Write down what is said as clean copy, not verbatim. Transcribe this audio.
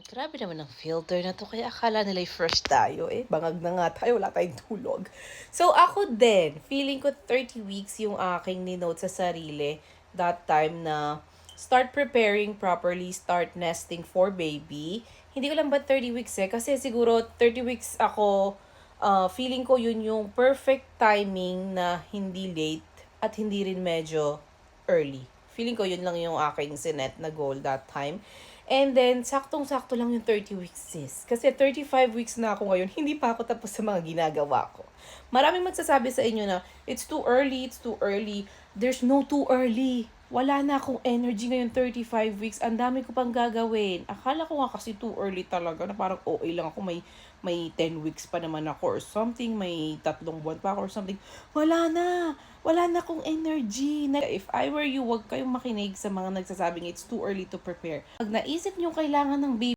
Grabe naman ang filter na 'to kaya akala nila'y fresh tayo, eh, bangag na nga tayo wala tayong tulog. So ako din, feeling ko 30 weeks yung aking ninote sa sarili that time na start preparing properly, start nesting for baby. Hindi ko lang ba 30 weeks, eh, kasi siguro 30 weeks ako, feeling ko yun yung perfect timing na hindi late at hindi rin medyo early. Feeling ko yun lang yung aking sinet na goal that time. And then, saktong-sakto lang yung 30 weeks, sis. Kasi 35 weeks na ako ngayon, hindi pa ako tapos sa mga ginagawa ko. Maraming magsasabi sa inyo na, it's too early, it's too early. There's no too early. Wala na akong energy ngayon 35 weeks. Ang dami ko pang gagawin. Akala ko nga kasi too early talaga na parang okay lang ako. May 10 weeks pa naman ako or something. May 3 buwan pa ako or something. Wala na. Wala na akong energy. If I were you, wag kayong makinig sa mga nagsasabing it's too early to prepare. Pag naisip nyo kailangan ng baby,